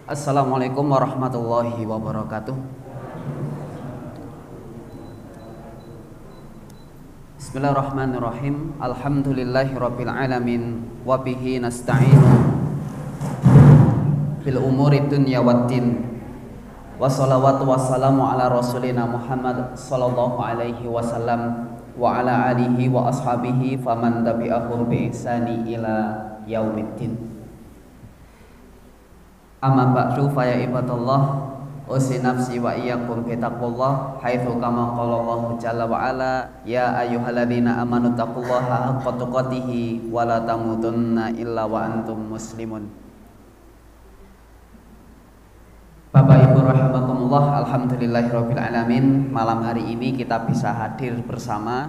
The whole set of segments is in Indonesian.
Assalamualaikum warahmatullahi wabarakatuh. Bismillahirrahmanirrahim. Alhamdulillahirabbil alamin wa bihi nasta'inu fil umuri dunya waddin. Wassalawatu wassalamu ala rasulina Muhammad sallallahu alaihi wasallam wa ala alihi wa ashabihi faman tabi'ahum bi ihsani ila yaumiddin. Amma ba'du fa ya ibadallah, usi nafsi wa iyyakum bi taqwallah haitsu kama qala Allah jalla wa ala ya ayyuhalladzina amanu taqullaha haqqa tuqatih wa la tamutunna illa wa antum muslimun. Bapak Ibu rahimakumullah, alhamdulillahirabbil alamin. Malam hari ini kita bisa hadir bersama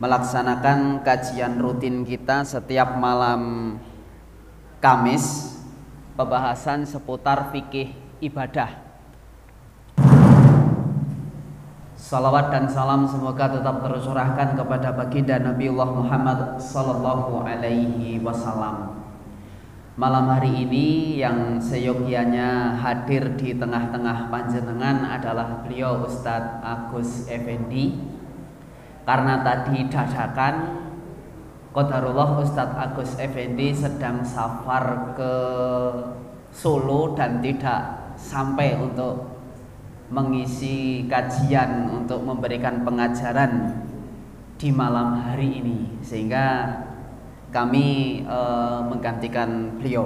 melaksanakan kajian rutin kita setiap malam Kamis, pembahasan seputar fikih ibadah. Salawat dan salam semoga tetap tercurahkan kepada baginda Nabiullah Muhammad sallallahu alaihi wasallam. Malam hari ini yang seyogianya hadir di tengah-tengah panjenengan adalah beliau Ustadz Agus Effendi. Karena tadi dadakan, qadarullah Ustadz Agus Effendi sedang safar ke Solo dan tidak sampai untuk mengisi kajian untuk memberikan pengajaran di malam hari ini, sehingga kami menggantikan beliau.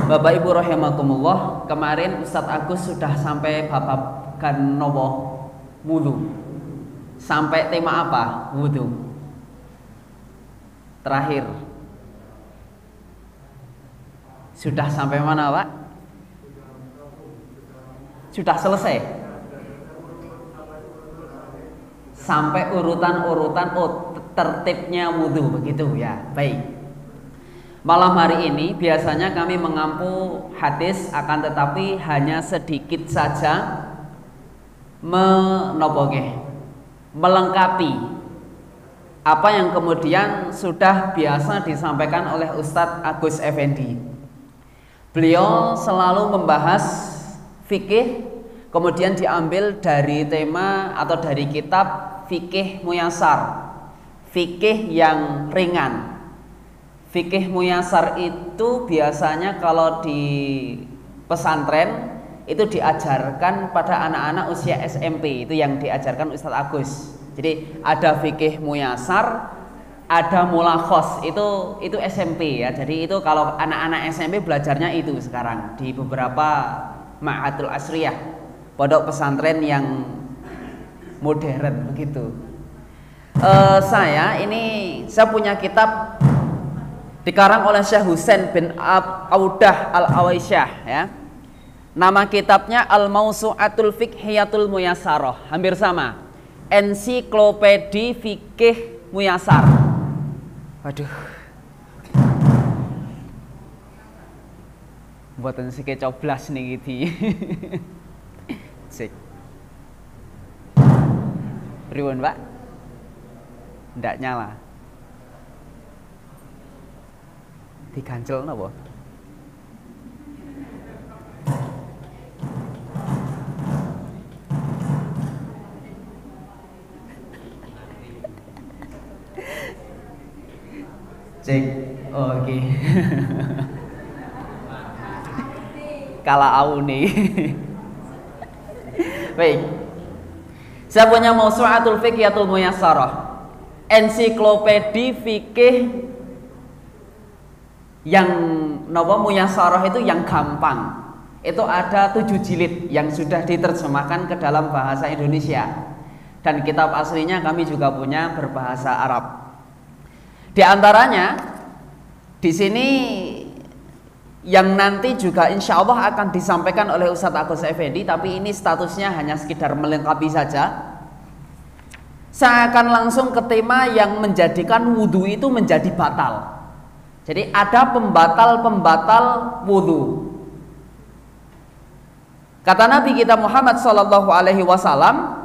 Bapak Ibu rahimakumullah, kemarin Ustadz Agus sudah sampai babakan nopo wudu. Sampai tema apa? Wudu. Terakhir sudah sampai mana, Pak? Sudah selesai. Sampai urutan-urutan tertibnya wudu, begitu ya. Baik. Malam hari ini biasanya kami mengampu hadis, akan tetapi hanya sedikit saja melengkapi apa yang kemudian sudah biasa disampaikan oleh Ustadz Agus Effendi. Beliau selalu membahas fikih, kemudian diambil dari tema atau dari kitab fikih muyasar, fikih yang ringan. Fikih muyasar itu biasanya kalau di pesantren itu diajarkan pada anak-anak usia SMP, itu yang diajarkan Ustadz Agus. Jadi ada fikih muyasar, ada mulakhos, itu SMP ya. Jadi itu kalau anak-anak SMP belajarnya itu sekarang di beberapa ma'hadul asriyah, pondok pesantren yang modern begitu. Saya punya kitab dikarang oleh Syekh Husain bin Audah Al-Awaisyah ya. Nama kitabnya Al-Mausu'atul Fiqhiyatul Muyasarah, hampir sama. Ensiklopedi Fikih Muyasar. Waduh, buatan si kecoblas nih gitu. Cek Riwan, Pak? Ndak nyala. Digancel napa? Cek, oke. Kala au nih. Baik. Saya punya Mausu'atul Fiqhiyatul Muyasarah, ensiklopedi fikih yang muyasarah itu yang gampang. Itu ada 7 jilid yang sudah diterjemahkan ke dalam bahasa Indonesia. Dan kitab aslinya kami juga punya berbahasa Arab. Di antaranya di sini yang nanti juga insya Allah akan disampaikan oleh Ustadz Agus Effendi, tapi ini statusnya hanya sekedar melengkapi saja. Saya akan langsung ke tema yang menjadikan wudhu itu menjadi batal. Jadi ada pembatal-pembatal wudhu. Kata Nabi kita Muhammad sallallahu alaihi wasallam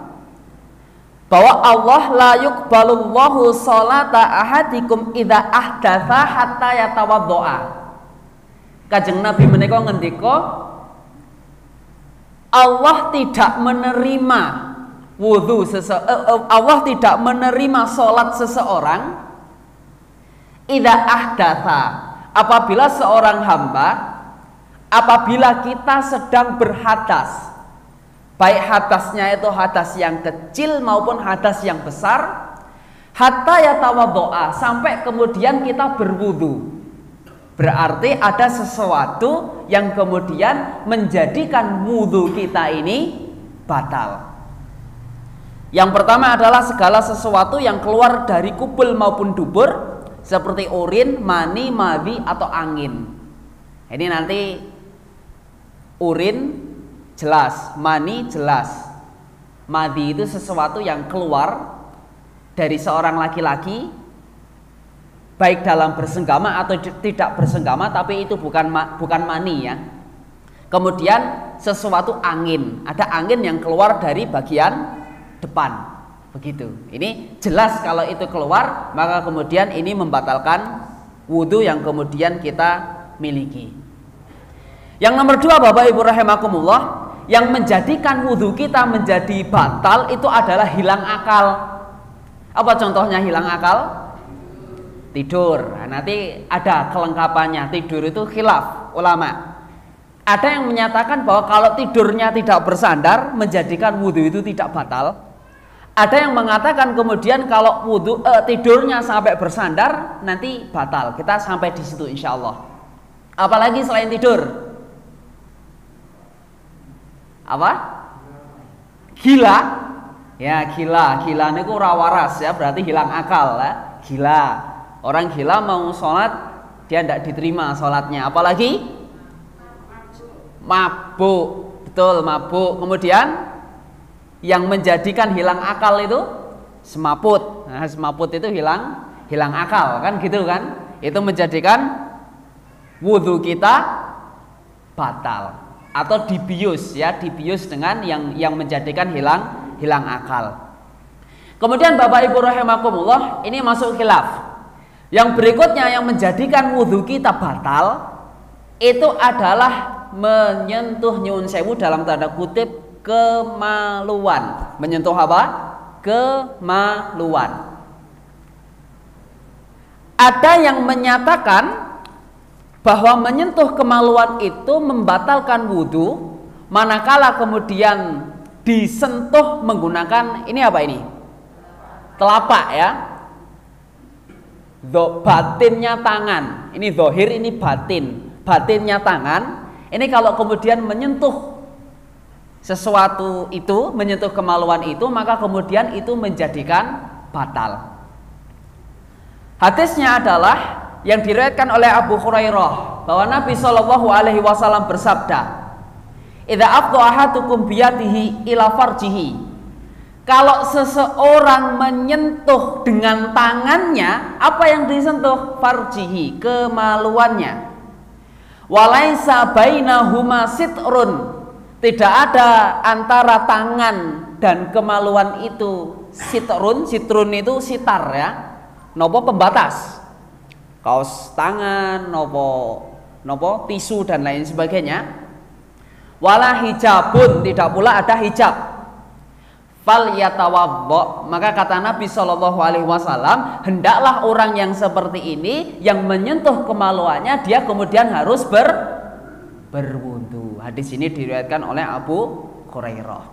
bahwa Allah la yuqbalullahu sholata ahadikum idza ahdatsa hatta yatawaddoa. Kanjeng Nabi menika ngendika Allah tidak menerima wudu Allah tidak menerima sholat seseorang idza ahdatsa, apabila seorang hamba, apabila kita sedang berhadas, baik hadasnya itu hadas yang kecil maupun hadas yang besar, hatta yatawaddoa, sampai kemudian kita berwudu. Berarti ada sesuatu yang kemudian menjadikan wudu kita ini batal. Yang pertama adalah segala sesuatu yang keluar dari kubul maupun dubur, seperti urin, mani, madhi, atau angin. Ini nanti urin jelas, mani jelas, madhi itu sesuatu yang keluar dari seorang laki-laki, baik dalam bersenggama atau tidak bersenggama, tapi itu bukan mani ya. Kemudian sesuatu angin, ada angin yang keluar dari bagian depan, begitu. Ini jelas kalau itu keluar, maka kemudian ini membatalkan wudhu yang kemudian kita miliki. Yang nomor dua, Bapak Ibu rahimakumullah, yang menjadikan wudhu kita menjadi batal itu adalah hilang akal. Apa contohnya hilang akal? Tidur. Nah, nanti ada kelengkapannya. Tidur itu khilaf ulama. Ada yang menyatakan bahwa kalau tidurnya tidak bersandar menjadikan wudhu itu tidak batal. Ada yang mengatakan kemudian kalau tidurnya sampai bersandar nanti batal. Kita sampai di situ insya Allah. Apalagi selain tidur? Apa? Gila? Ya gila. Gila niku ora waras ya, berarti hilang akal ya. Gila. Orang gila mau sholat dia tidak diterima sholatnya. Apalagi mabuk. Betul, mabuk. Kemudian yang menjadikan hilang akal itu semaput. Nah, semaput itu hilang akal kan gitu kan? Itu menjadikan wudhu kita batal atau dibius ya, dibius dengan yang menjadikan hilang akal. Kemudian Bapak Ibu rahimakumullah, ini masuk khilaf. Yang berikutnya yang menjadikan wudhu kita batal itu adalah menyentuh nyuwun sewu dalam tanda kutip kemaluan. Menyentuh apa? Kemaluan. Ada yang menyatakan bahwa menyentuh kemaluan itu membatalkan wudhu manakala kemudian disentuh menggunakan ini apa ini? Telapak ya. Batinnya tangan. Ini zahir, ini batin. Batinnya tangan. Ini kalau kemudian menyentuh sesuatu itu, menyentuh kemaluan itu, maka kemudian itu menjadikan batal. Hadisnya adalah yang diriwayatkan oleh Abu Hurairah bahwa Nabi Shallallahu Alaihi Wasallam bersabda, "Idza afdha ahadukum biyadihi ila farjihi." Kalau seseorang menyentuh dengan tangannya, apa yang disentuh? Farjihi, kemaluannya. Walaisa bainahuma sitrun. Tidak ada antara tangan dan kemaluan itu sitrun. Sitrun itu sitar ya, nopo pembatas, kaos tangan, nopo tisu dan lain sebagainya. Wala hijabun, tidak pula ada hijab. Fal yatawaddo, maka kata Nabi Shallallahu Alaihi Wasallam, hendaklah orang yang seperti ini yang menyentuh kemaluannya dia kemudian harus berwudu. Hadis ini diriwayatkan oleh Abu Hurairah.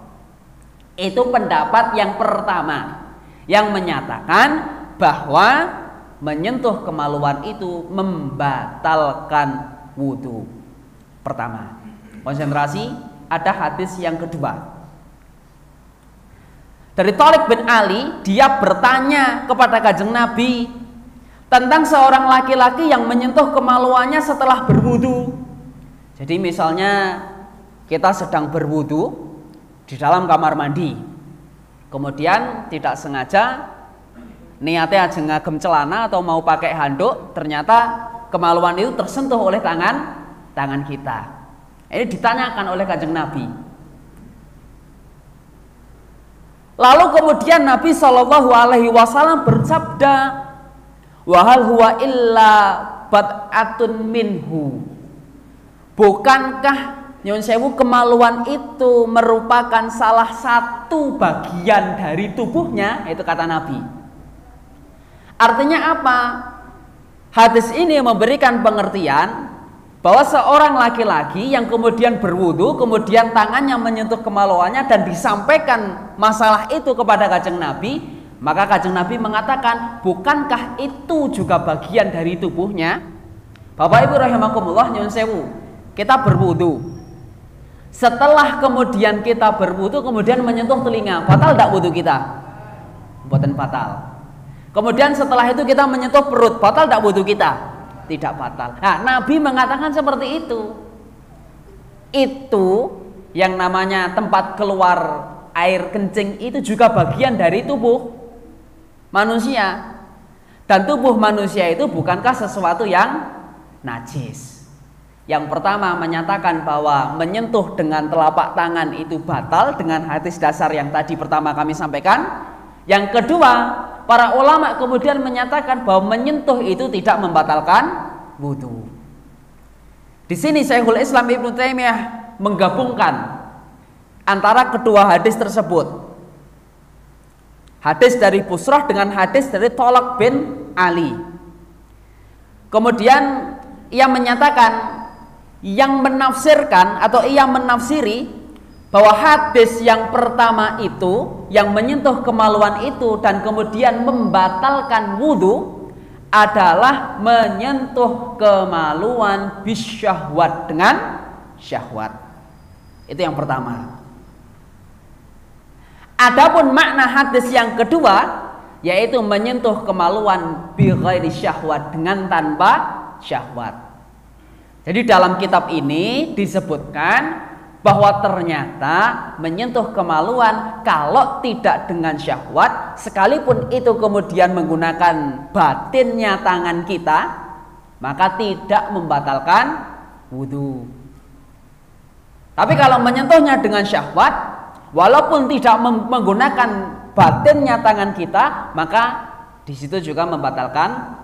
Itu pendapat yang pertama yang menyatakan bahwa menyentuh kemaluan itu membatalkan wudu. Pertama, konsentrasi. Ada hadis yang kedua dari Thalik bin Ali. Dia bertanya kepada Kanjeng Nabi tentang seorang laki-laki yang menyentuh kemaluannya setelah berwudu. Jadi misalnya kita sedang berwudu di dalam kamar mandi, kemudian tidak sengaja niatnya aja ngagem celana atau mau pakai handuk, ternyata kemaluan itu tersentuh oleh tangan kita. Ini ditanyakan oleh Kanjeng Nabi. Lalu kemudian Nabi Shallallahu Alaihi Wasallam bersabda, "Wahal huwa illa bad'atun minhu." bukankah nyun sewu kemaluan itu merupakan salah satu bagian dari tubuhnya? Itu kata Nabi. Artinya apa? Hadis ini memberikan pengertian bahwa seorang laki-laki yang kemudian berwudu, kemudian tangannya menyentuh kemaluannya dan disampaikan masalah itu kepada Kanjeng Nabi, maka Kanjeng Nabi mengatakan, bukankah itu juga bagian dari tubuhnya? Bapak Ibu rahimakumullah, nyun sewu, kita berwudu. Setelah kemudian kita berwudu, kemudian menyentuh telinga, batal tidak wudu kita? Bukan batal. Kemudian setelah itu kita menyentuh perut, batal tidak wudu kita? Tidak batal. Nah, Nabi mengatakan seperti itu. Itu yang namanya tempat keluar air kencing itu juga bagian dari tubuh manusia. Dan tubuh manusia itu bukankah sesuatu yang najis? Yang pertama menyatakan bahwa menyentuh dengan telapak tangan itu batal dengan hadis dasar yang tadi pertama kami sampaikan. Yang kedua, para ulama kemudian menyatakan bahwa menyentuh itu tidak membatalkan wudu. Di sini Syekhul Islam Ibnu Taimiyah menggabungkan antara kedua hadis tersebut. Hadis dari Busrah dengan hadis dari Tolak bin Ali. Kemudian ia menyatakan, yang menafsirkan atau ia menafsiri bahwa hadis yang pertama itu yang menyentuh kemaluan itu dan kemudian membatalkan wudu adalah menyentuh kemaluan bisyahwat, dengan syahwat. Itu yang pertama. Adapun makna hadis yang kedua yaitu menyentuh kemaluan bi ghairi syahwat, dengan tanpa syahwat. Jadi dalam kitab ini disebutkan bahwa ternyata menyentuh kemaluan kalau tidak dengan syahwat, sekalipun itu kemudian menggunakan batinnya tangan kita, maka tidak membatalkan wudu. Tapi kalau menyentuhnya dengan syahwat, walaupun tidak menggunakan batinnya tangan kita, maka di situ juga membatalkan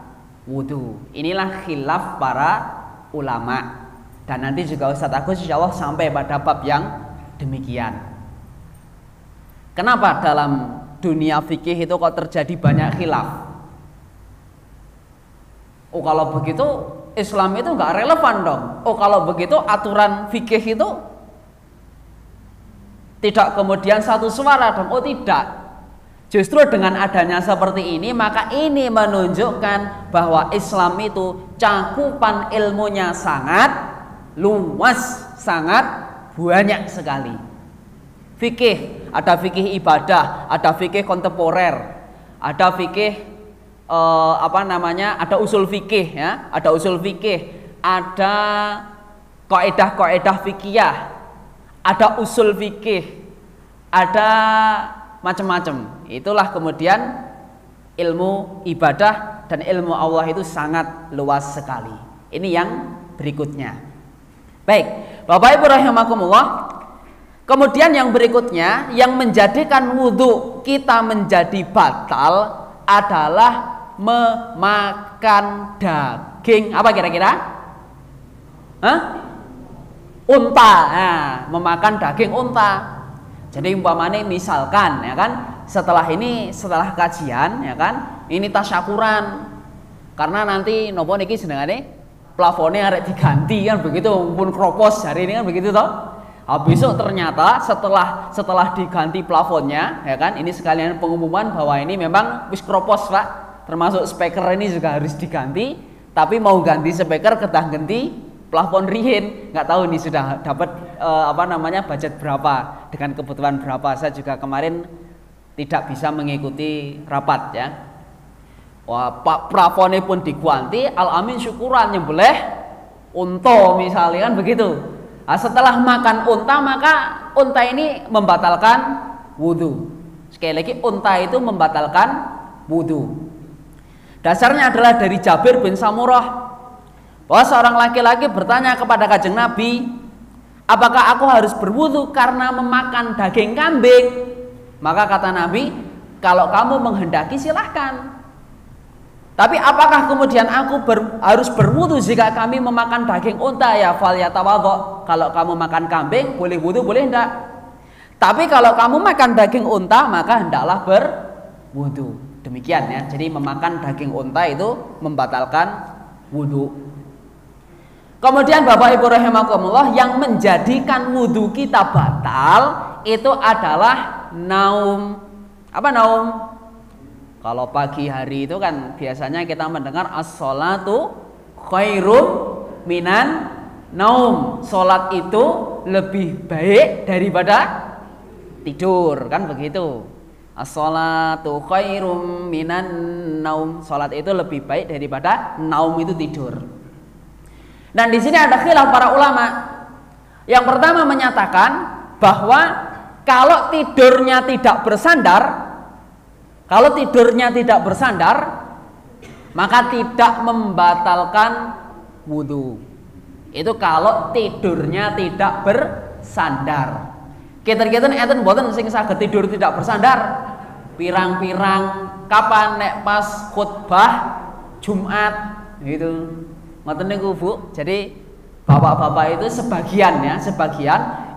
wudu. Inilah khilaf para ulama. Dan nanti juga Ustadz Agus insya Allah sampai pada bab yang demikian. Kenapa dalam dunia fikih itu kok terjadi banyak khilaf? Oh kalau begitu Islam itu nggak relevan dong. Oh kalau begitu aturan fikih itu tidak kemudian satu suara dong. Oh tidak. Justru dengan adanya seperti ini, maka ini menunjukkan bahwa Islam itu cakupan ilmunya sangat luas, sangat banyak sekali. Fikih, ada fikih ibadah, ada fikih kontemporer, ada fikih ada usul fikih ya, ada usul fikih, ada kaidah-kaidah fikih, ada usul fikih, ada macam-macam. Itulah kemudian ilmu ibadah dan ilmu Allah itu sangat luas sekali. Ini yang berikutnya. Baik, Bapak Ibu rahimakumullah. Kemudian yang berikutnya yang menjadikan wudhu kita menjadi batal adalah memakan daging. Apa kira-kira? Unta. Nah, memakan daging unta. Jadi umpamanya misalkan ya kan, setelah kajian ya kan, ini tasyakuran karena nanti nopo niki senengane plafonnya arek diganti kan begitu, pun kropos hari ini kan begitu toh. Besok ternyata setelah diganti plafonnya ya kan, ini sekalian pengumuman bahwa ini memang wis kropos Pak, termasuk speaker ini juga harus diganti, tapi mau ganti speaker kedah ganti plafon rihin, nggak tahu nih sudah dapat budget berapa dengan kebutuhan berapa. Saya juga kemarin tidak bisa mengikuti rapat ya. Wah, Pak plafonnya pun diganti, al-amin syukuran nyembelih unta misalnya kan begitu. Nah, setelah makan unta maka unta ini membatalkan wudu. Sekali lagi unta itu membatalkan wudu. Dasarnya adalah dari Jabir bin Samurah, bahwa seorang laki-laki bertanya kepada Kanjeng Nabi, apakah aku harus berwudu karena memakan daging kambing? Maka kata Nabi, kalau kamu menghendaki silahkan, Tapi apakah kemudian aku harus berwudu jika kami memakan daging unta? Ya fal yatawadho. Kalau kamu makan kambing boleh wudu, boleh enggak? Tapi kalau kamu makan daging unta maka hendaklah berwudu. Demikian ya. Jadi memakan daging unta itu membatalkan wudu. Kemudian Bapak Ibu rahimakumullah, yang menjadikan wudu kita batal itu adalah naum. Apa naum? Kalau pagi hari itu kan biasanya kita mendengar as-sholatu khairum minan naum. Sholat itu lebih baik daripada tidur, kan begitu. As-sholatu khairum minan naum. Sholat itu lebih baik daripada naum itu tidur. Dan di sini ada khilaf para ulama. Yang pertama menyatakan bahwa kalau tidurnya tidak bersandar, maka tidak membatalkan wudu. Itu kalau tidurnya tidak bersandar. Kiten-kiten enten mboten sing saged tidur tidak bersandar. Pirang-pirang kapan nek pas khutbah Jumat gitu. Ngoten niku Bu. Jadi bapak-bapak itu sebagian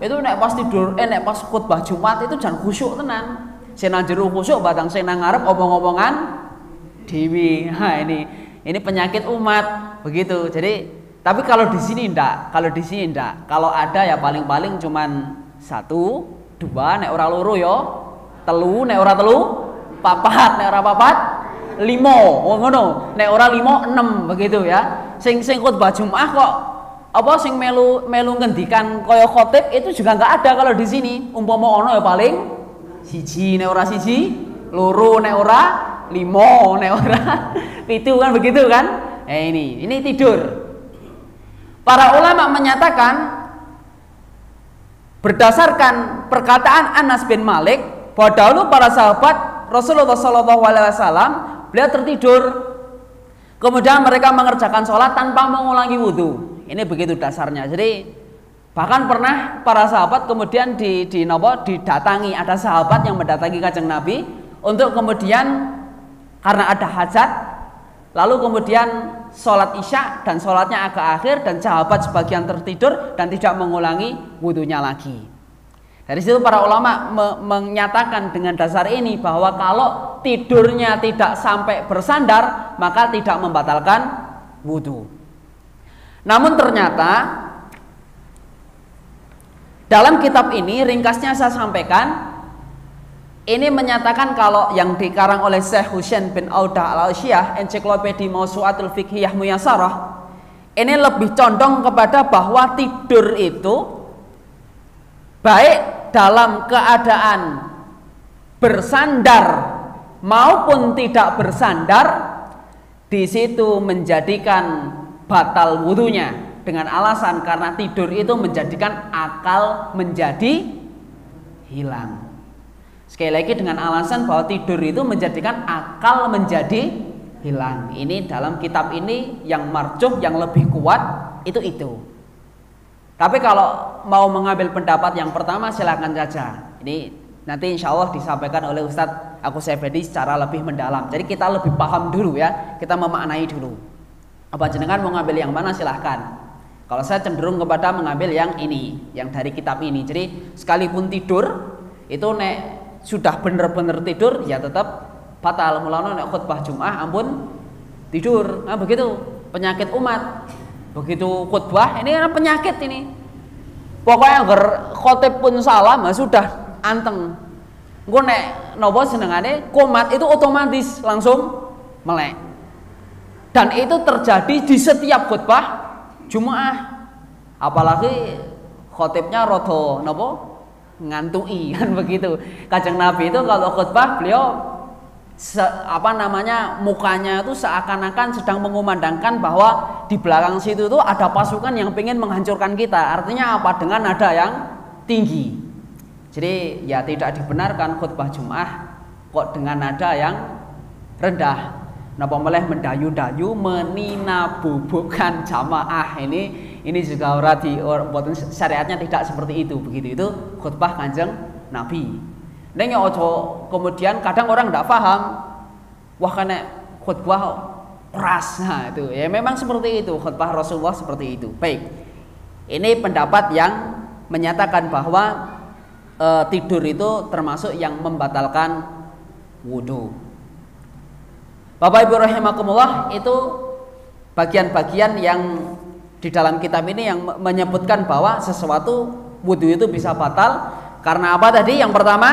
itu nek pas tidur nek pas khutbah Jumat itu jan khusyuk tenan. Sing nang jero khusyuk batang sing nang ngarep omong-omongan dewi. Nah, ini penyakit umat begitu. Jadi tapi kalau di sini ndak. Kalau ada ya paling-paling cuman 1, 2, nek ora loro ya 3, nek ora 3 4, nek ora 4 5. Oh ngono. Nek ora 5 6 begitu ya. Sing khutbah Jumat kok apa sing melu ngendikan kaya khotib itu juga enggak ada kalau di sini. Umpama ono ya paling 1, nek ora 1, 2, nek ora 5, nek ora 7, kan begitu kan? Ini tidur. Para ulama menyatakan berdasarkan perkataan Anas bin Malik bahwa dahulu para sahabat Rasulullah SAW beliau tertidur, kemudian mereka mengerjakan sholat tanpa mengulangi wudhu. Ini begitu dasarnya. Jadi bahkan pernah para sahabat kemudian didatangi, ada sahabat yang mendatangi Kanjeng Nabi untuk kemudian karena ada hajat, lalu kemudian sholat isya dan sholatnya agak akhir dan sahabat sebagian tertidur dan tidak mengulangi wudhunya lagi. Dari situ para ulama menyatakan dengan dasar ini bahwa kalau tidurnya tidak sampai bersandar maka tidak membatalkan wudhu. Namun ternyata dalam kitab ini ringkasnya saya sampaikan, ini menyatakan kalau yang dikarang oleh Syekh Husain bin Audah al-Syiyah, Ensiklopedia Mawsu'atul Fiqhiyah Muyassarah, ini lebih condong kepada bahwa tidur itu baik dalam keadaan bersandar maupun tidak bersandar, di situ menjadikan batal wudunya. Dengan alasan karena tidur itu menjadikan akal menjadi hilang. Sekali lagi dengan alasan bahwa tidur itu menjadikan akal menjadi hilang. Ini dalam kitab ini yang marjuh, yang lebih kuat itu. Tapi kalau mau mengambil pendapat yang pertama silakan saja. Ini nanti insya Allah disampaikan oleh Ustadz Agus Effendi secara lebih mendalam. Jadi kita lebih paham dulu ya, kita memaknai dulu. Apa jenengan mau ngambil yang mana silahkan. Kalau saya cenderung kepada mengambil yang ini, yang dari kitab ini. Jadi sekalipun tidur itu nek sudah benar-benar tidur ya tetap batal. Mulane nek khutbah Jumat ampun tidur. Nah begitu penyakit umat. Begitu khutbah ini kan penyakit ini. Pokoknya agar khotib pun salam sudah anteng. Engko nek napa senengane komat itu otomatis langsung melek. Dan itu terjadi di setiap khutbah Jumat, apalagi khotibnya rodo nopo ngantui kan begitu. Kanjeng Nabi itu kalau khutbah beliau mukanya itu seakan-akan sedang mengumandangkan bahwa di belakang situ itu ada pasukan yang ingin menghancurkan kita. Artinya apa? Dengan nada yang tinggi. Jadi ya tidak dibenarkan khutbah Jumat kok dengan nada yang rendah. Napa meleh mendayu-dayu meninabubukan jamaah ini juga buatan syariatnya tidak seperti itu. Begitu itu khutbah Kanjeng Nabi. Neng ojo kemudian kadang orang tidak paham. Wah kena khutbah keras. Nah, itu ya memang seperti itu khutbah Rasulullah seperti itu. Baik. Ini pendapat yang menyatakan bahwa tidur itu termasuk yang membatalkan wudhu. Bapak Ibu rahimakumullah, itu bagian-bagian yang di dalam kitab ini yang menyebutkan bahwa sesuatu wudhu itu bisa batal karena apa tadi? Yang pertama,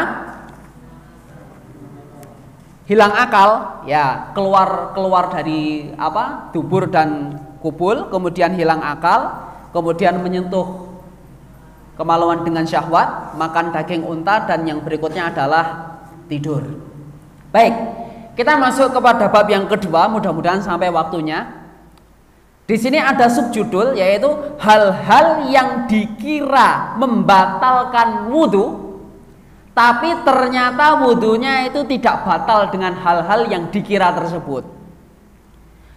hilang akal, ya keluar dari apa? Dubur dan kubul, kemudian hilang akal, kemudian menyentuh kemaluan dengan syahwat, makan daging unta, dan yang berikutnya adalah tidur. Baik, kita masuk kepada bab yang kedua, mudah-mudahan sampai waktunya. Di sini ada subjudul yaitu hal-hal yang dikira membatalkan wudhu, tapi ternyata wudhunya itu tidak batal dengan hal-hal yang dikira tersebut.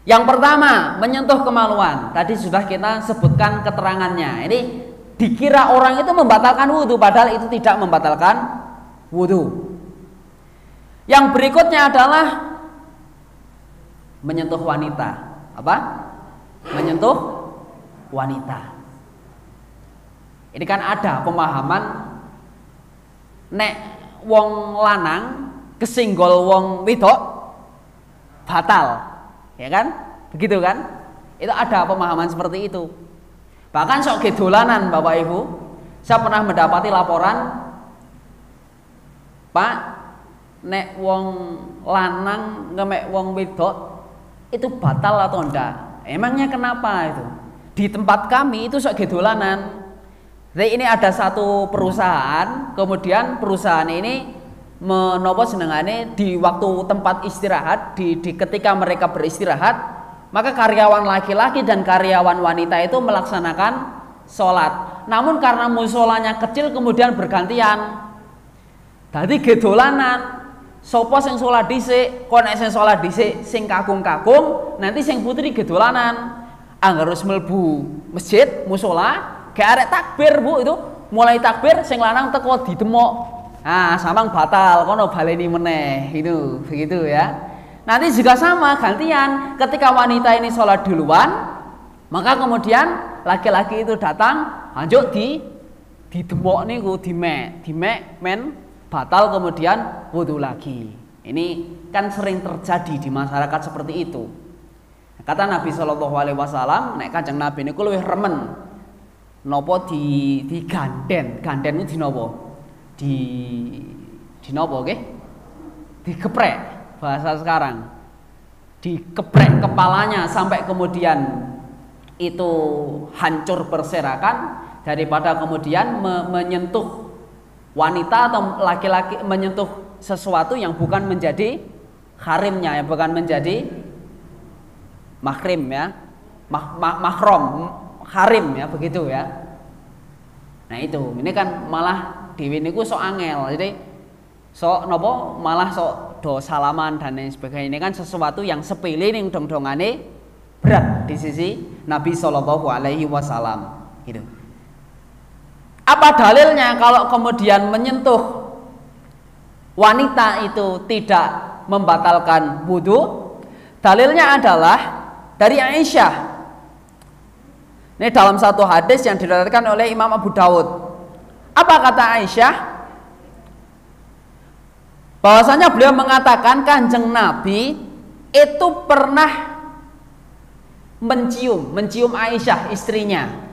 Yang pertama, menyentuh kemaluan. Tadi sudah kita sebutkan keterangannya. Ini dikira orang itu membatalkan wudhu, padahal itu tidak membatalkan wudhu. Yang berikutnya adalah menyentuh wanita. Apa? Menyentuh wanita. Ini kan ada pemahaman nek wong lanang kesinggol wong wedok batal, ya kan? Begitu kan? Itu ada pemahaman seperti itu. Bahkan sok gedolanan Bapak Ibu, saya pernah mendapati laporan, Pak, nek wong lanang ngemek wong wedok itu batal atau enggak? Emangnya kenapa itu? Di tempat kami itu sok gedolanan. Jadi ini ada satu perusahaan, kemudian perusahaan ini menopo senengane di waktu tempat istirahat, di ketika mereka beristirahat, maka karyawan laki-laki dan karyawan wanita itu melaksanakan sholat. Namun karena musolanya kecil kemudian bergantian. Jadi gedolanan. Sopo sing sholat dhisik, kok nek sing sholat dhisik sing kakung-kakung, nanti sing putri gedolanan. Angger harus mlebu masjid, musola, gak arek takbir, Bu, itu mulai takbir sing lanang teko didemok. Ah, samang batal, kono baleni meneh. Itu, begitu ya. Nanti juga sama, gantian. Ketika wanita ini sholat duluan, maka kemudian laki-laki itu datang, lanjut didemok niku, dimek men batal, kemudian wudhu lagi. Ini kan sering terjadi di masyarakat seperti itu. Kata Nabi Shallallahu Alaihi Wasallam, nek Kanjeng Nabi niku luwih remen nopo di ganden itu di nopo, di nopo, nggih? Dikeprek bahasa sekarang, dikeprek kepalanya sampai kemudian itu hancur berserakan, daripada kemudian menyentuh wanita atau laki-laki, menyentuh sesuatu yang bukan menjadi harimnya, yang bukan menjadi mahrim ya, mahram, harim ya, begitu ya. Nah itu, ini kan malah dewi niku sok angel, jadi sok nopo malah sok do salaman dan lain sebagainya. Ini kan sesuatu yang sepele ning dong-dongane berat di sisi Nabi Shallallahu Alaihi Wasallam gitu. Apa dalilnya kalau kemudian menyentuh wanita itu tidak membatalkan wudhu? Dalilnya adalah dari Aisyah. Ini dalam satu hadis yang diriwayatkan oleh Imam Abu Dawud. Apa kata Aisyah? Bahwasanya beliau mengatakan Kanjeng Nabi itu pernah mencium Aisyah istrinya.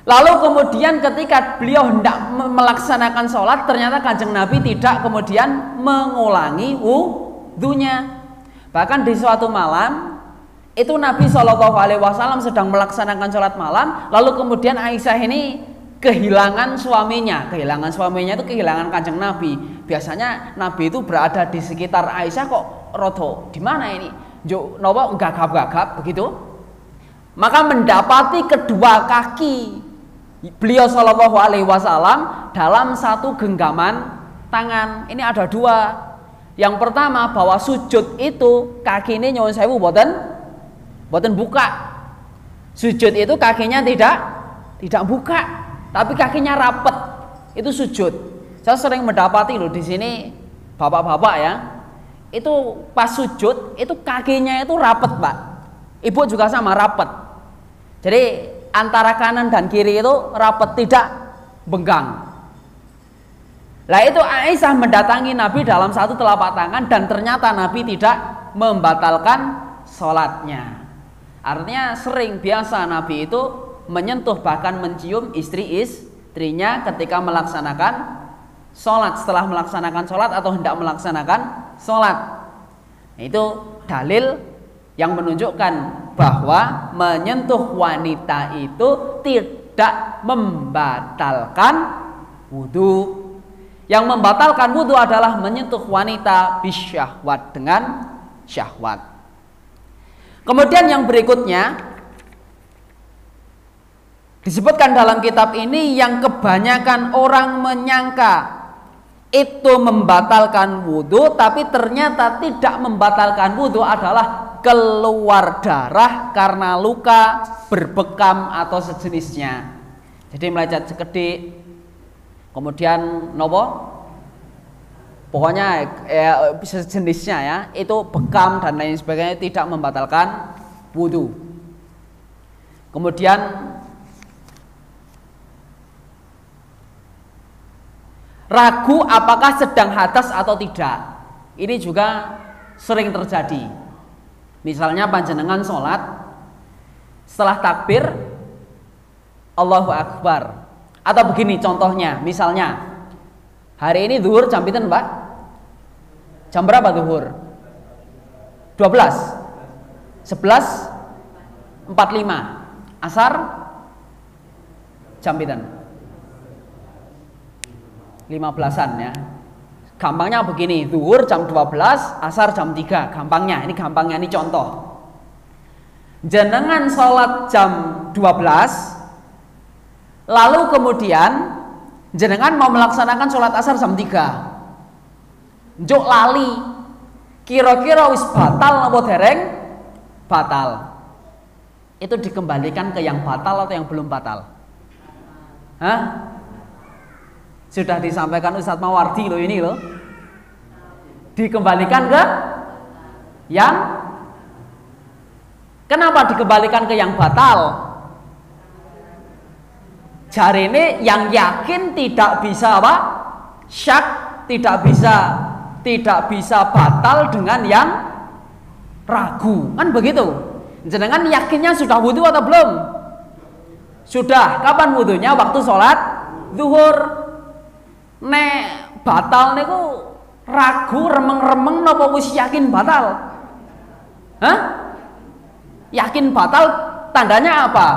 Lalu kemudian ketika beliau hendak melaksanakan sholat, ternyata Kanjeng Nabi tidak kemudian mengulangi wudhunya. Bahkan di suatu malam itu Nabi Shallallahu Alaihi Wasallam sedang melaksanakan sholat malam, lalu kemudian Aisyah ini kehilangan suaminya. Kehilangan suaminya itu kehilangan Kanjeng Nabi. Biasanya Nabi itu berada di sekitar Aisyah, kok rodo di mana ini? Jo nopo gagap-gagap begitu. Maka mendapati kedua kaki beliau Shallallahu Alaihi Wasallam dalam satu genggaman tangan. Ini ada dua. Yang pertama, bahwa sujud itu kaki ini nyuwun sewu boten buka. Sujud itu kakinya tidak buka, tapi kakinya rapet. Itu sujud. Saya sering mendapati loh di sini bapak-bapak ya, itu pas sujud itu kakinya itu rapet, Pak. Ibu juga sama rapet. Jadi antara kanan dan kiri itu rapet, tidak benggang. Lah itu Aisyah mendatangi Nabi dalam satu telapak tangan dan ternyata Nabi tidak membatalkan sholatnya. Artinya sering biasa Nabi itu menyentuh bahkan mencium istrinya ketika melaksanakan sholat, setelah melaksanakan sholat atau hendak melaksanakan sholat. Itu dalil yang menunjukkan bahwa menyentuh wanita itu tidak membatalkan wudhu. Yang membatalkan wudhu adalah menyentuh wanita bisyahwat, dengan syahwat. Kemudian yang berikutnya disebutkan dalam kitab ini yang kebanyakan orang menyangka itu membatalkan wudhu, tapi ternyata tidak membatalkan wudhu adalah keluar darah karena luka, berbekam atau sejenisnya. Jadi melecet sekedik, kemudian nopo, pokoknya sejenisnya ya, itu bekam dan lain sebagainya, tidak membatalkan wudhu. Kemudian ragu apakah sedang hadas atau tidak, ini juga sering terjadi. Misalnya panjenengan sholat, setelah takbir Allahu Akbar, atau begini contohnya, misalnya hari ini zuhur jam pinten, Pak? Jam berapa zuhur? 12, 11, 45. Asar jam pinten? 15-an ya. Gampangnya begini, zuhur jam 12, asar jam 3. Gampangnya, ini contoh. Jenengan sholat jam 12, lalu kemudian jenengan mau melaksanakan sholat asar jam 3. Njuk lali, kira-kira wis batal apa dereng? Batal. Itu dikembalikan ke yang batal atau yang belum batal? Hah? Sudah disampaikan Ustadz Mawardi loh ini loh. Dikembalikan ke yang, kenapa dikembalikan ke yang batal? Jari ini yang yakin tidak bisa apa? Syak, tidak bisa batal dengan yang ragu. Kan begitu. Jenengan yakinnya sudah wudhu atau belum? Sudah. Kapan wudhunya? Waktu sholat zuhur. Nek batal niku ragu, remeng-remeng napa wis yakin batal? Hah? Yakin batal tandanya apa?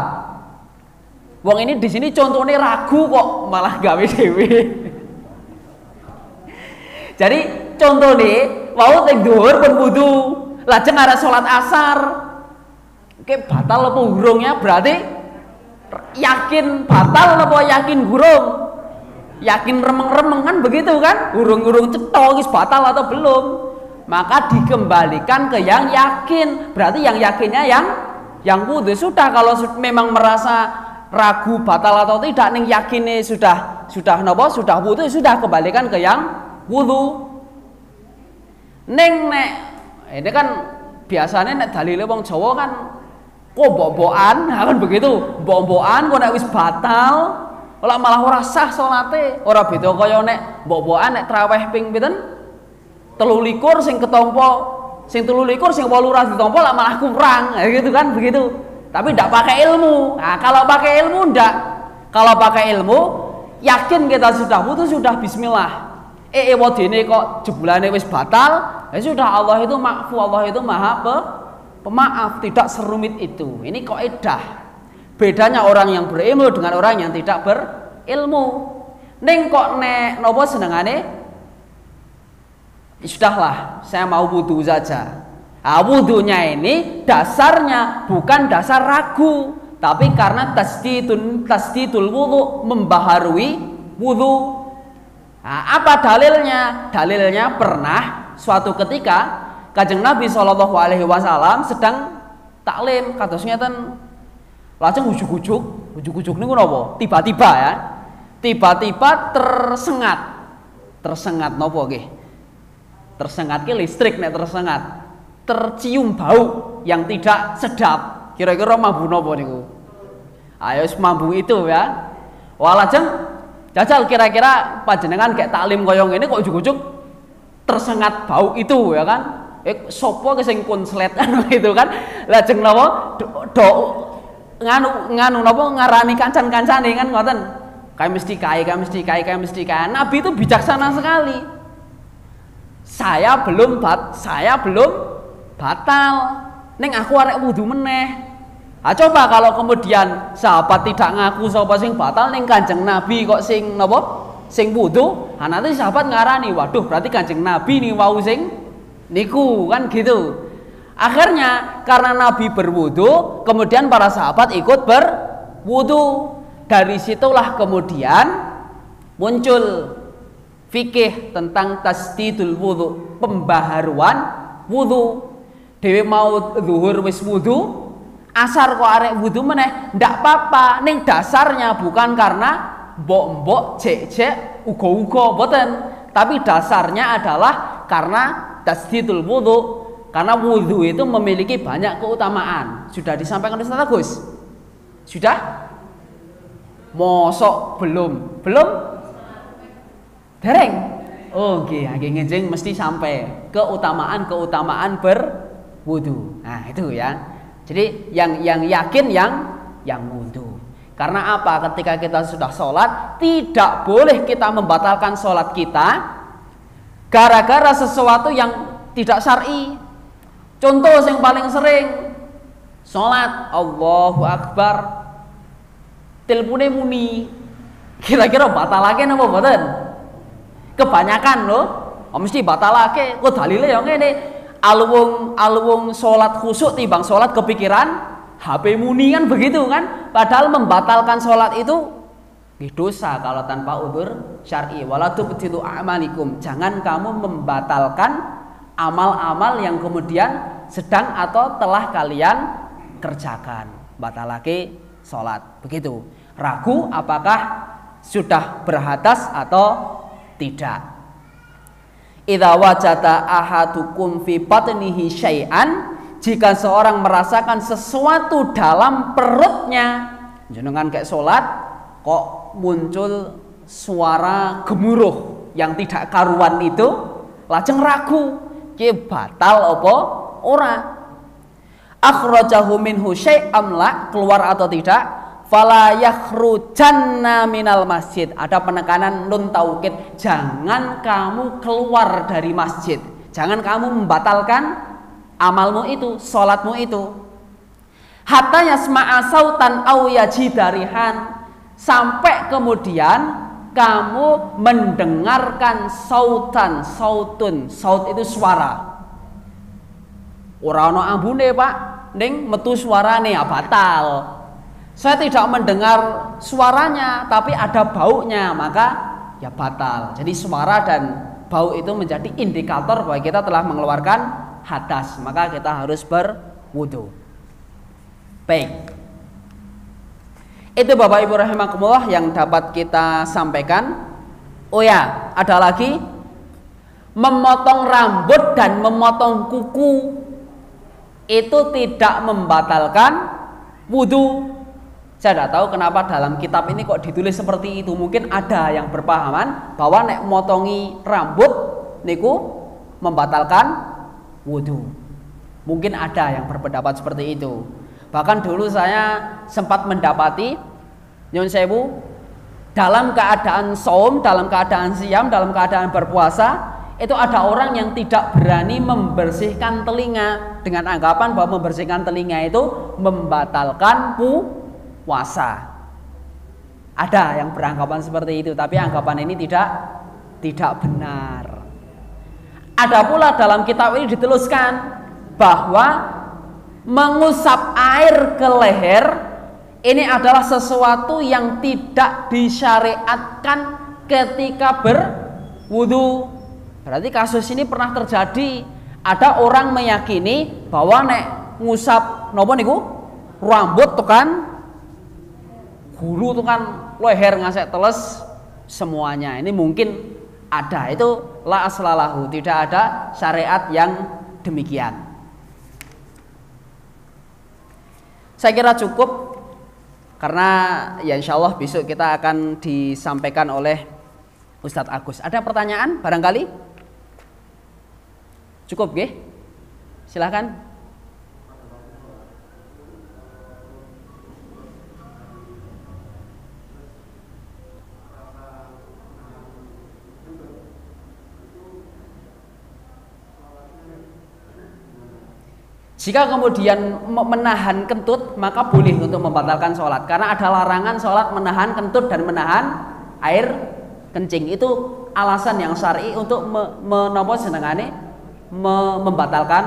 Wong ini di sini contohnya ragu kok malah gawe dhewe. Jadi contohnya wau teng dhuwur pun wudu, lajeng arep salat asar. Oke, batal apa urungnya? Berarti yakin batal apa yakin gurung? Yakin remeng-remeng kan begitu kan? Urung-urung cetha wis batal atau belum? Maka dikembalikan ke yang yakin. Berarti yang yakinnya yang wudu. Sudah, kalau memang merasa ragu batal atau tidak, ning yakinnya sudah napa? Sudah wudu, sudah kembalikan ke yang wudu. Ning nek ini kan biasanya nek dalile wong Jawa kan kok mbok-mbokan, kan begitu. Mbok-mbokan kok nek wis batal ora malah ora sah salate. Ora beda kaya nek mbok-mbokan nek traweh ping pinten? 23 sing ketompo, sing 23 sing 18 ditompo lah malah kurang. Gitu kan begitu. Tapi ndak pakai ilmu. Nah, kalau pakai ilmu ndak. Kalau pakai ilmu yakin kita sudah wudu, sudah bismillah. Wedine kok jebulane wis batal, ya sudah, Allah itu maafu, Allah itu maha pemaaf, tidak serumit itu. Ini kaidah. Bedanya orang yang berilmu dengan orang yang tidak berilmu. Ning kok nek nopo senengane? Sudahlah, saya mau wudu saja. Nah, wudunya ini dasarnya bukan dasar ragu, tapi karena tasdidul wudu, membaharui wudu. Nah, apa dalilnya? Dalilnya pernah suatu ketika Kanjeng Nabi SAW sedang taklim, kados ngeten. Lajeng ujuk-ujuk niku napa? Tiba-tiba ya. Tiba-tiba tersengat napa nggih? Tersengat ki listrik nek tersengat. Tercium bau yang tidak sedap. Kira-kira mambu napa niku? Ayo mambu itu ya. Walajeng jajal kira-kira panjenengan kayak taklim koyong ini kok ujug-ujug tersengat bau itu ya kan? Sopo sing konslet itu kan? Lajeng napa nganu napa ngarani kancan-kancane kan ngoten. Kayak mesti kae. Nabi itu bijaksana sekali. Saya belum batal. Ning aku arek wudu meneh. Coba kalau kemudian sahabat tidak ngaku sapa sing batal ning Kanjeng Nabi kok sing napa? Sing wudu, nanti sahabat ngarani, waduh berarti Kanjeng Nabi nih wau sing niku kan gitu. Akhirnya karena Nabi berwudu, kemudian para sahabat ikut berwudu. Dari situlah kemudian muncul fikih tentang tasdidul wudu, pembaharuan wudu. Dewe mau zuhur wis wudu, asar kok arek wudu meneh, ndak apa-apa. Ning dasarnya bukan karena mbok-mbok cek-cek uga-uga boten, tapi dasarnya adalah karena tasdidul wudu, karena wudu itu memiliki banyak keutamaan. Sudah disampaikan Ustaz Agus? Sudah? Mosok belum? Dereng? Oh nggih, ngejeng mesti sampai keutamaan berwudu. Nah, itu ya. Jadi yang yakin yang wudu. Karena apa? Ketika kita sudah sholat, tidak boleh kita membatalkan sholat kita gara-gara sesuatu yang tidak syar'i. Contoh yang paling sering, sholat Allahu Akbar, telepone muni, kira-kira batalake napa mboten? Kebanyakan loh, mesti batalake. Kok dalile ya ngene, alwung sholat khusuk timbang sholat kepikiran HP muni kan begitu kan? Padahal membatalkan sholat itu dosa kalau tanpa udzur syar'i. Wala tubtilu a'malikum. Jangan kamu membatalkan amal-amal yang kemudian sedang atau telah kalian kerjakan. Batalake sholat. Begitu. Ragu apakah sudah berhadas atau tidak. Idza wajada ahadukum fi batnihi syai'an, jika seorang merasakan sesuatu dalam perutnya, jenengan kayak sholat kok muncul suara gemuruh yang tidak karuan itu, lajeng ragu ki batal apa ora. Akhrajahu minhu syai'am la, keluar atau tidak, fala yakhrujanna minal masjid. Ada penekanan nun taukid, jangan kamu keluar dari masjid, jangan kamu membatalkan amalmu itu, sholatmu itu. Hatta yasma'a sautan aw yajidarihan, sampai kemudian kamu mendengarkan sautan, sautun, saut itu suara. Ora ana ambune Pak, ning metu suarane ya batal. Saya tidak mendengar suaranya tapi ada baunya, maka ya batal. Jadi suara dan bau itu menjadi indikator bahwa kita telah mengeluarkan hadas, maka kita harus berwudu. Baik, itu Bapak Ibu rahimakumullah yang dapat kita sampaikan. Oh ya, ada lagi, memotong rambut dan memotong kuku itu tidak membatalkan wudu. Saya tidak tahu kenapa dalam kitab ini kok ditulis seperti itu. Mungkin ada yang berpahaman bahwa nek motongi rambut niku membatalkan wudu. Mungkin ada yang berpendapat seperti itu. Bahkan dulu saya sempat mendapati, nyun sewu, dalam keadaan saum, dalam keadaan siam, dalam keadaan berpuasa, itu ada orang yang tidak berani membersihkan telinga dengan anggapan bahwa membersihkan telinga itu membatalkan puasa. Ada yang beranggapan seperti itu, tapi anggapan ini tidak benar. Ada pula dalam kitab ini dituliskan bahwa mengusap air ke leher ini adalah sesuatu yang tidak disyariatkan ketika berwudu. Berarti kasus ini pernah terjadi. Ada orang meyakini bahwa nek ngusap nopo niku rambut tuh kan, gulu tuh kan, leher ngasek teles semuanya. Ini mungkin ada, itu la aslalahu, tidak ada syariat yang demikian. Saya kira cukup, karena ya insya Allah besok kita akan disampaikan oleh Ustadz Agus. Ada pertanyaan barangkali? Cukup nggih? Silakan. Jika kemudian menahan kentut, maka boleh untuk membatalkan sholat, karena ada larangan sholat menahan kentut dan menahan air kencing. Itu alasan yang syar'i untuk membatalkan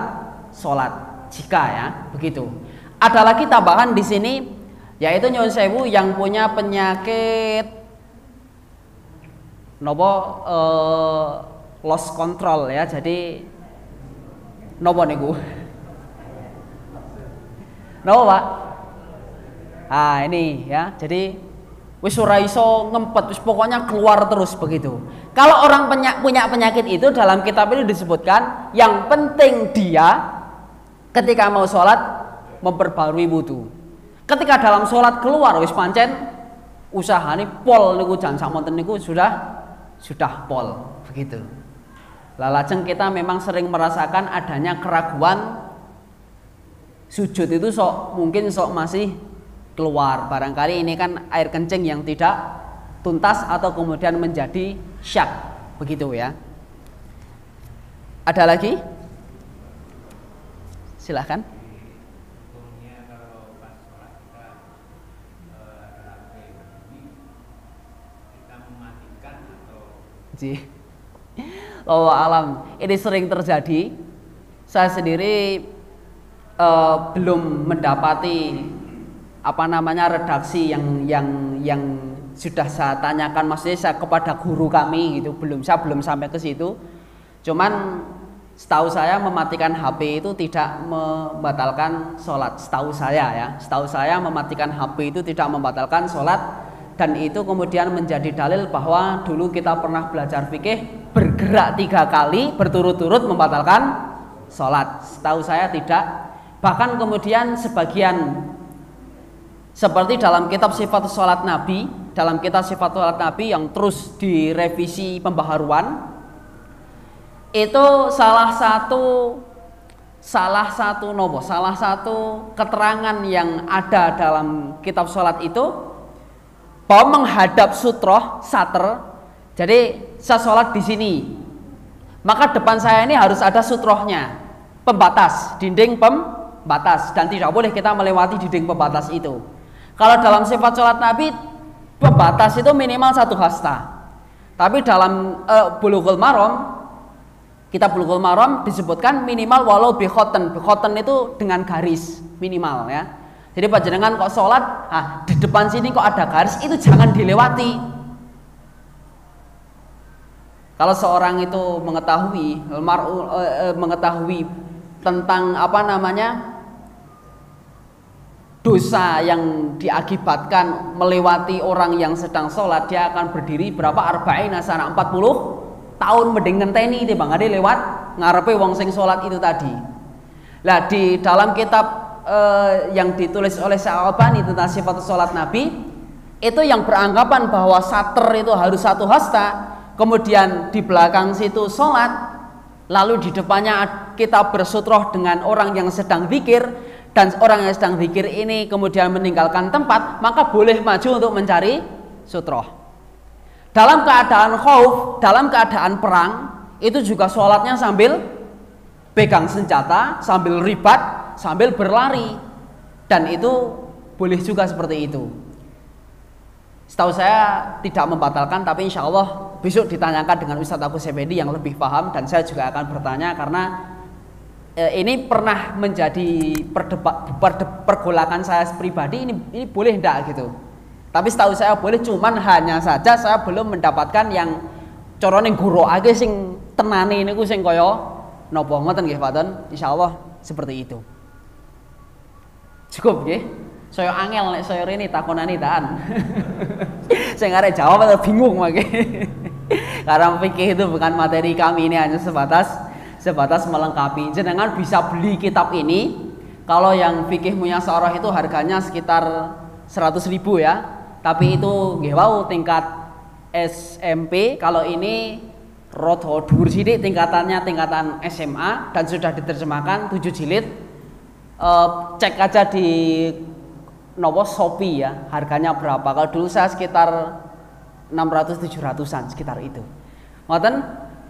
sholat. Jika ya begitu. Ada lagi tambahan di sini, yaitu nyuwun sewu yang punya penyakit loss control ya. Jadi nopo niku? Napa Pak? Ah ini ya, jadi wis ora iso ngempet, wis pokoknya keluar terus begitu. Kalau orang punya penyakit itu, dalam kitab ini disebutkan yang penting dia ketika mau sholat memperbarui wudu. Ketika dalam sholat keluar wis pancen usahane pol niku, jan samonten niku sudah pol begitu. Lajeng kita memang sering merasakan adanya keraguan, sujud itu mungkin masih keluar, barangkali ini kan air kencing yang tidak tuntas atau kemudian menjadi syak begitu ya. Ada lagi? Silahkan. Oh alam, ini sering terjadi. Saya sendiri belum mendapati redaksi yang sudah saya tanyakan, maksudnya saya kepada guru kami gitu, saya belum sampai ke situ. Cuman setahu saya mematikan HP itu tidak membatalkan sholat. Setahu saya mematikan HP itu tidak membatalkan sholat, dan itu kemudian menjadi dalil bahwa dulu kita pernah belajar fikih, bergerak 3 kali berturut-turut membatalkan sholat. Setahu saya tidak. Bahkan kemudian sebagian, seperti dalam kitab sifat sholat Nabi, yang terus direvisi pembaharuan, itu salah satu keterangan yang ada dalam kitab sholat itu bahwa menghadap satr. Jadi saya sholat di sini, maka depan saya ini harus ada sutrohnya, pembatas, dinding pembatas, dan tidak boleh kita melewati dinding pembatas itu. Kalau dalam sifat sholat Nabi, pembatas itu minimal 1 hasta. Tapi dalam kitab Bulughul Maram disebutkan minimal walau bikhoten. Bikhoten itu dengan garis minimal ya. Jadi panjenengan kok sholat, di depan sini kok ada garis, itu jangan dilewati. Kalau seorang itu mengetahui tentang dosa yang diakibatkan melewati orang yang sedang sholat, dia akan berdiri arba'ina sana, 40 tahun mending ngenteni itu bang, ada lewat ngarepe wong sing sholat itu tadi. Lah di dalam kitab yang ditulis oleh Syekh tentang sifat sholat Nabi, itu yang beranggapan bahwa satr itu harus 1 hasta, kemudian di belakang situ sholat, lalu di depannya kita bersutroh dengan orang yang sedang zikir, dan orang yang sedang zikir ini kemudian meninggalkan tempat, maka boleh maju untuk mencari sutroh. Dalam keadaan khauf, dalam keadaan perang, itu juga sholatnya sambil pegang senjata, sambil ribat, sambil berlari, dan itu boleh juga seperti itu. Setahu saya tidak membatalkan, tapi insya Allah besok ditanyakan dengan Ustadz Agus Effendi yang lebih paham, dan saya juga akan bertanya, karena ini pernah menjadi pergolakan saya pribadi, ini boleh enggak gitu. Tapi setahu saya boleh, cuman hanya saja saya belum mendapatkan yang corone guru aja sing tenane niku sing kaya napa ngoten nggih Pak Don. Insyaallah seperti itu. Cukup nggih. Saya angel nek saya rene takonane taan. Sing arek jawab atau bingung mangke. Karena fikih itu bukan materi kami, ini hanya sebatas melengkapi. Jenengan bisa beli kitab ini. Kalau yang fikih Muyassarah itu harganya sekitar 100.000 ya. Tapi itu nggih wau tingkat SMP. Kalau ini rodo dhuwur sithik tingkatannya tingkatan SMA dan sudah diterjemahkan 7 jilid. Cek aja di Shopee ya, harganya berapa. Kalau dulu saya sekitar 600-700an sekitar itu. Ngoten,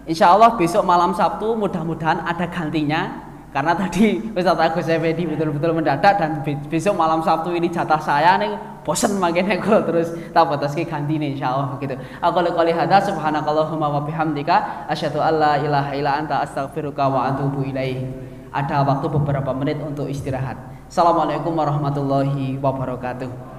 insyaallah besok malam Sabtu mudah-mudahan ada gantinya. Karena tadi Ustaz Agus Effendi betul-betul mendadak dan besok malam Sabtu ini jatah saya nih, bosen makanya kalau terus tak batas ganti nih insyaallah begitu. Aku qouli hadza subhanakallahumma wa bihamdika asyhadu alla ilaha illa anta astaghfiruka wa atubu ilaik. Ada waktu beberapa menit untuk istirahat. Assalamualaikum warahmatullahi wabarakatuh.